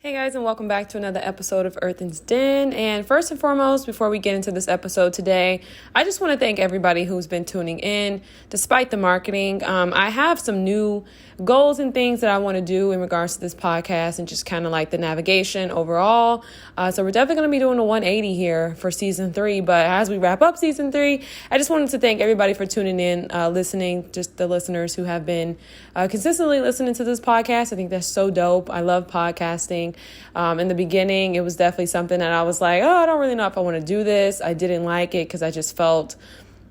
Hey guys, and welcome back to another episode of Earthen's Den. And first and foremost, before we get into this episode today, I just want to thank everybody who's been tuning in despite the marketing. I have some new goals and things that I want to do in regards to this podcast and just kind of like the navigation overall. So we're definitely going to be doing a 180 here for season 3. But as we wrap up season 3, I just wanted to thank everybody for tuning in, listening, just the listeners who have been consistently listening to this podcast. I think that's so dope. I love podcasting. In the beginning, it was definitely something that I was like, I don't really know if I want to do this. I didn't like it because I just felt,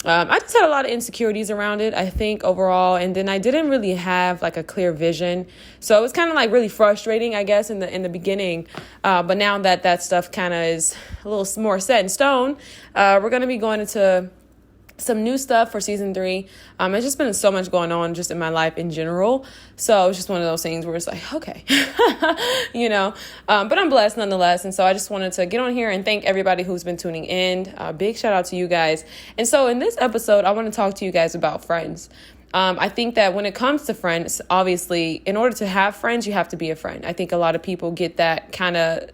I just had a lot of insecurities around it, I think, overall. And then I didn't really have like a clear vision. So it was kind of like really frustrating, I guess, in the beginning. But now that stuff kind of is a little more set in stone, we're going to be going into some new stuff for season 3. It's just been so much going on just in my life in general. So it's just one of those things where it's like, okay, but I'm blessed nonetheless. And so I just wanted to get on here and thank everybody who's been tuning in. Big shout out to you guys. And so in this episode, I want to talk to you guys about friends. I think that when it comes to friends, obviously, in order to have friends, you have to be a friend. I think a lot of people get that kind of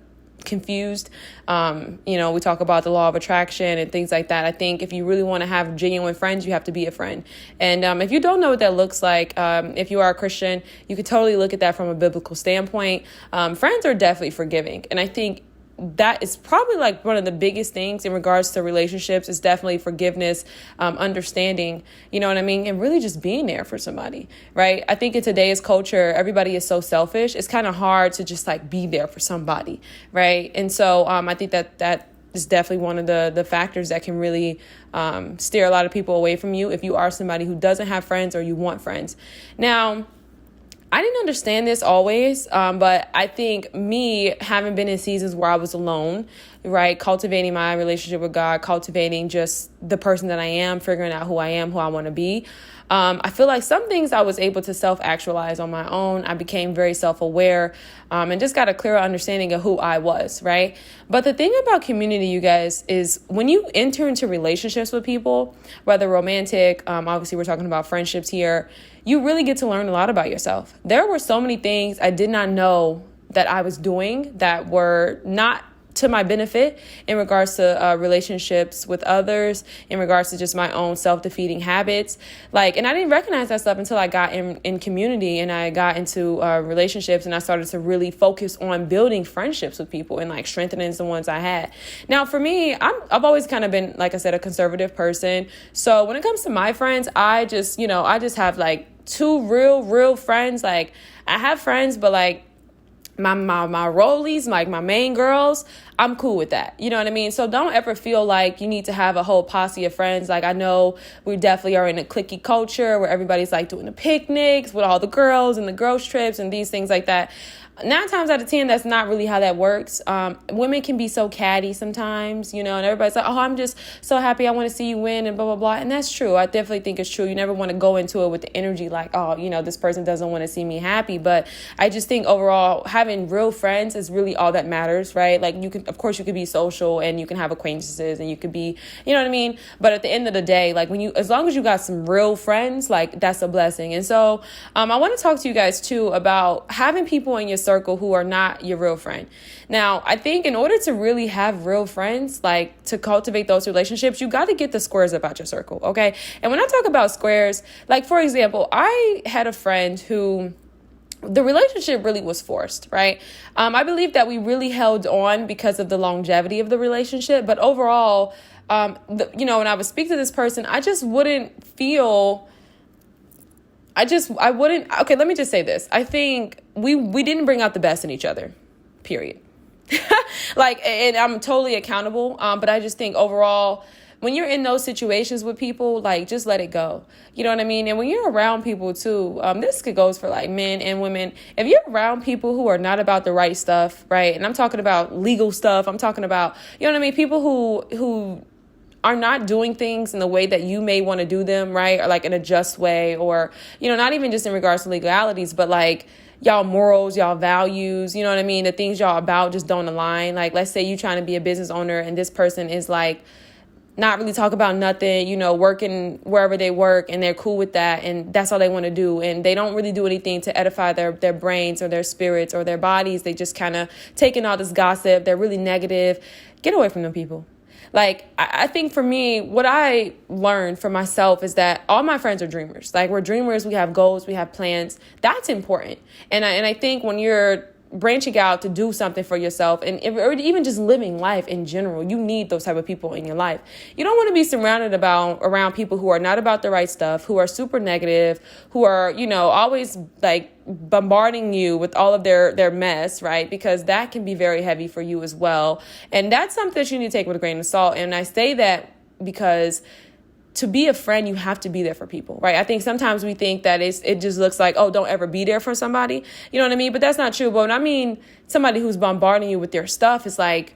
confused. We talk about the law of attraction and things like that. I think if you really want to have genuine friends, you have to be a friend. And if you don't know what that looks like, if you are a Christian, you could totally look at that from a biblical standpoint. Friends are definitely forgiving. And I think that is probably like one of the biggest things in regards to relationships is definitely forgiveness, understanding, you know what I mean? And really just being there for somebody, right? I think in today's culture, everybody is so selfish. It's kind of hard to just like be there for somebody, right? And so I think that is definitely one of the factors that can really steer a lot of people away from you if you are somebody who doesn't have friends or you want friends. Now, I didn't understand this always, but I think me having been in seasons where I was alone, right, cultivating my relationship with God, cultivating just the person that I am, figuring out who I am, who I want to be. I feel like some things I was able to self-actualize on my own. I became very self-aware and just got a clearer understanding of who I was, right? But the thing about community, you guys, is when you enter into relationships with people, whether romantic, obviously we're talking about friendships here, you really get to learn a lot about yourself. There were so many things I did not know that I was doing that were not to my benefit in regards to relationships with others, in regards to just my own self-defeating habits. And I didn't recognize that stuff until I got in community and I got into relationships and I started to really focus on building friendships with people and like strengthening the ones I had. Now, for me, I've always kind of been, like I said, a conservative person. So when it comes to my friends, I just have like 2 real friends. Like I have friends, but like my rollies, like my main girls, I'm cool with that. You know what I mean? So don't ever feel like you need to have a whole posse of friends. Like I know we definitely are in a cliquey culture where everybody's like doing the picnics with all the girls and the girls trips and these things like that. 9 times out of 10, that's not really how that works. Women can be so catty sometimes, and everybody's like, I'm just so happy. I want to see you win and blah, blah, blah. And that's true. I definitely think it's true. You never want to go into it with the energy like, this person doesn't want to see me happy. But I just think overall, having real friends is really all that matters, right? Like you could be social and you can have acquaintances and you could be, you know what I mean? But at the end of the day, like as long as you got some real friends, like that's a blessing. And so I want to talk to you guys too about having people in your circle who are not your real friend. Now, I think in order to really have real friends, like to cultivate those relationships, you got to get the squares about your circle, okay? And when I talk about squares, like for example, I had a friend who the relationship really was forced, right? I believe that we really held on because of the longevity of the relationship, but overall, when I would speak to this person, I just wouldn't feel okay, let me just say this. I think we didn't bring out the best in each other, period. And I'm totally accountable. But I just think overall, when you're in those situations with people, like just let it go. You know what I mean? And when you're around people too, this goes for like men and women. If you're around people who are not about the right stuff, right? And I'm talking about legal stuff. I'm talking about, you know what I mean? People who are not doing things in the way that you may want to do them, right? Or like in a just way, or, not even just in regards to legalities, but like y'all morals, y'all values, you know what I mean? The things y'all about just don't align. Like, let's say you're trying to be a business owner and this person is like not really talk about nothing, working wherever they work, and they're cool with that, and that's all they want to do, and they don't really do anything to edify their brains or their spirits or their bodies. They just kind of take in all this gossip. They're really negative. Get away from them people. Like, I think for me, what I learned for myself is that all my friends are dreamers. Like, we're dreamers. We have goals. We have plans. That's important. And I think when you're branching out to do something for yourself, or even just living life in general, you need those type of people in your life. You don't want to be surrounded around people who are not about the right stuff, who are super negative, who are, always like bombarding you with all of their mess, right? Because that can be very heavy for you as well. And that's something that you need to take with a grain of salt. And I say that because to be a friend, you have to be there for people, right? I think sometimes we think that it just looks like, oh, don't ever be there for somebody. You know what I mean? But that's not true. But when I mean somebody who's bombarding you with their stuff, it's like,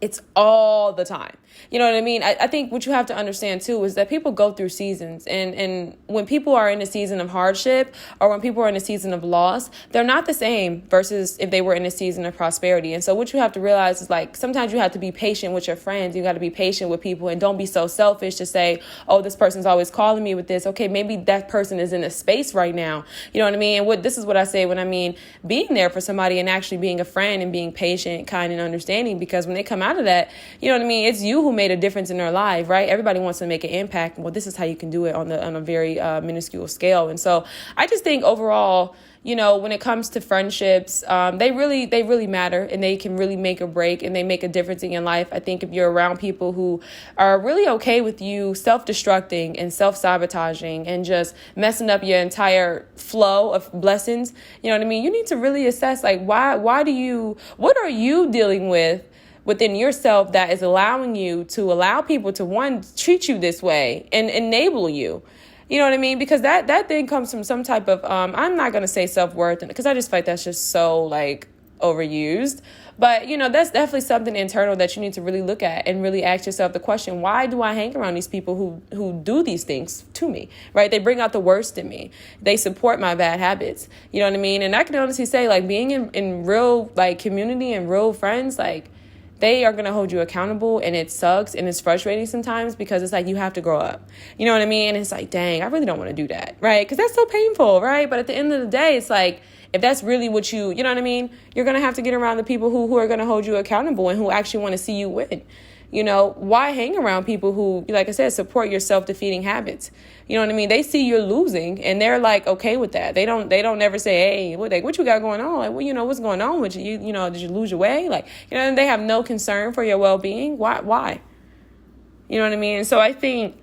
it's all the time. You know what I mean? I think what you have to understand, too, is that people go through seasons. And when people are in a season of hardship or when people are in a season of loss, they're not the same versus if they were in a season of prosperity. And so what you have to realize is, like, sometimes you have to be patient with your friends. You got to be patient with people, and don't be so selfish to say, oh, this person's always calling me with this. Okay, maybe that person is in a space right now. You know what I mean? And this is what I say when I mean being there for somebody and actually being a friend and being patient, kind, and understanding, because when they come out of that, you know what I mean? It's you who made a difference in their life, right? Everybody wants to make an impact. Well, this is how you can do it on a very minuscule scale. And so I just think overall, when it comes to friendships, they really matter, and they can really make a break, and they make a difference in your life. I think if you're around people who are really okay with you self-destructing and self-sabotaging and just messing up your entire flow of blessings, you know what I mean? You need to really assess, like, what are you dealing with within yourself that is allowing you to allow people to, one, treat you this way and enable you. You know what I mean? Because that then comes from some type of, I'm not going to say self-worth, because I just feel like that's just so, like, overused. But, that's definitely something internal that you need to really look at and really ask yourself the question, why do I hang around these people who do these things to me, right? They bring out the worst in me. They support my bad habits. You know what I mean? And I can honestly say, like, being in real, like, community and real friends, like, they are going to hold you accountable, and it sucks and it's frustrating sometimes because it's like you have to grow up. You know what I mean? And it's like, dang, I really don't want to do that, right? Because that's so painful, right? But at the end of the day, it's like, if that's really what you know what I mean? You're going to have to get around the people who are going to hold you accountable and who actually want to see you win. Why hang around people who, like I said, support your self-defeating habits? You know what I mean? They see you're losing, and they're like okay with that. They don't never say, hey, what you got going on? Like, well, what's going on with you? Did you lose your way? Like, and they have no concern for your well-being. Why? You know what I mean? So I think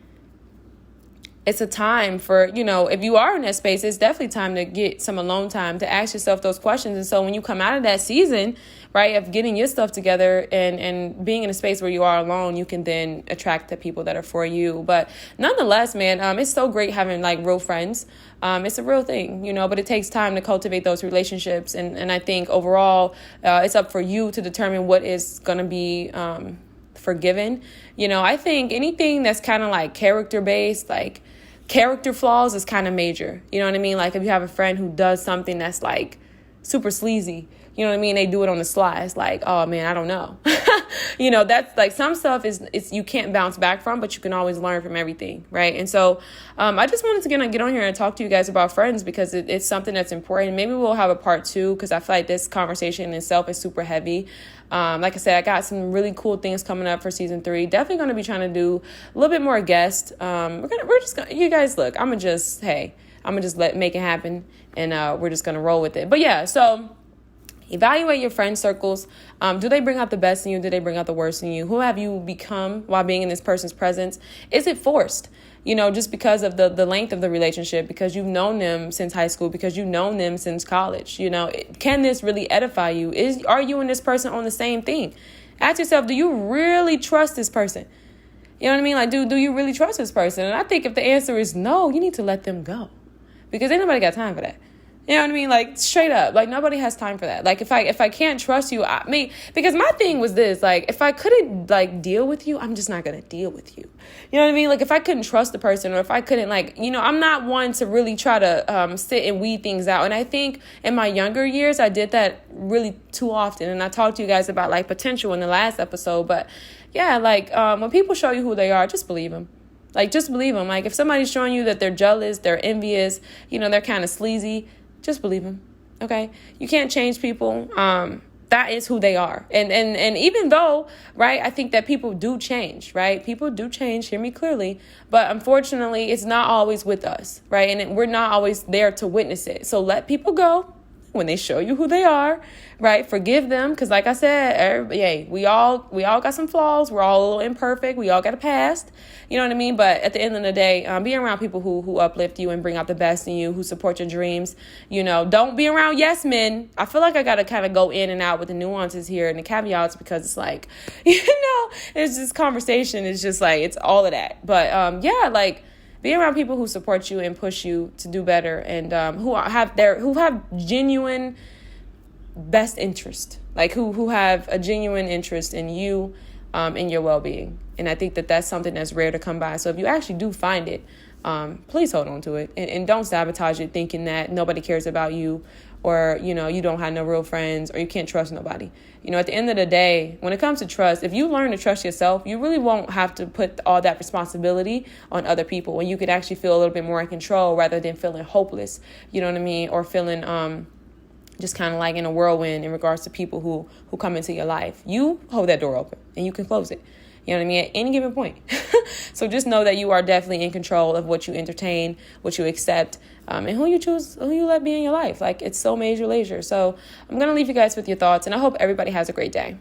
it's a time for, if you are in that space, it's definitely time to get some alone time to ask yourself those questions. And so when you come out of that season, right, of getting your stuff together and being in a space where you are alone, you can then attract the people that are for you. But nonetheless, man, it's so great having, like, real friends. It's a real thing, but it takes time to cultivate those relationships. And I think overall, it's up for you to determine what is going to be forgiven. I think anything that's kind of like character based, like character flaws, is kind of major. You know what I mean? Like, if you have a friend who does something that's like super sleazy, you know what I mean? They do it on the sly. It's like, oh man, I don't know. That's like, some stuff is you can't bounce back from, but you can always learn from everything, right? And so I just wanted to get on here and talk to you guys about friends, because it's something that's important. Maybe we'll have a part 2, because I feel like this conversation in itself is super heavy. Like I said, I got some really cool things coming up for season 3. Definitely going to be trying to do a little bit more guests. You guys, look, I'm gonna just make it happen, and we're just gonna roll with it. But yeah, so evaluate your friend circles. Do they bring out the best in you? Do they bring out the worst in you? Who have you become while being in this person's presence? Is it forced? Just because of the length of the relationship, because you've known them since high school, because you've known them since college. Can this really edify you? Are you and this person on the same thing? Ask yourself, do you really trust this person? You know what I mean? Like, do you really trust this person? And I think if the answer is no, you need to let them go, because ain't nobody got time for that. You know what I mean? Like, straight up, like, nobody has time for that. Like, if I can't trust you, because my thing was this, like, if I couldn't, like, deal with you, I'm just not going to deal with you. You know what I mean? Like, if I couldn't trust the person, or if I couldn't, like, I'm not one to really try to sit and weed things out. And I think in my younger years, I did that really too often. And I talked to you guys about, like, potential in the last episode. But yeah, like, when people show you who they are, just believe them. Like, just believe them. Like, if somebody's showing you that they're jealous, they're envious, they're kind of sleazy, just believe them. Okay? You can't change people. That is who they are. And even though, right, I think that people do change, right? People do change, hear me clearly. But unfortunately, it's not always with us, right? And we're not always there to witness it. So let people go when they show you who they are, right? Forgive them, because like I said, we all got some flaws. We're all a little imperfect. We all got a past. You know what I mean? But at the end of the day, be around people who uplift you and bring out the best in you, who support your dreams. Don't be around yes men. I feel like I got to kind of go in and out with the nuances here and the caveats, because it's like, it's this conversation. It's just like, it's all of that. But be around people who support you and push you to do better, and who have genuine best interest, like who have a genuine interest in you, in your well-being. And I think that that's something that's rare to come by. So if you actually do find it, please hold on to it, and don't sabotage it thinking that nobody cares about you, or, you don't have no real friends, or you can't trust nobody. At the end of the day, when it comes to trust, if you learn to trust yourself, you really won't have to put all that responsibility on other people, when you could actually feel a little bit more in control rather than feeling hopeless, you know what I mean? Or feeling just kind of like in a whirlwind in regards to people who come into your life. You hold that door open and you can close it. You know what I mean? At any given point. So just know that you are definitely in control of what you entertain, what you accept, and who you let be in your life. Like, it's so major leisure. So I'm going to leave you guys with your thoughts, and I hope everybody has a great day.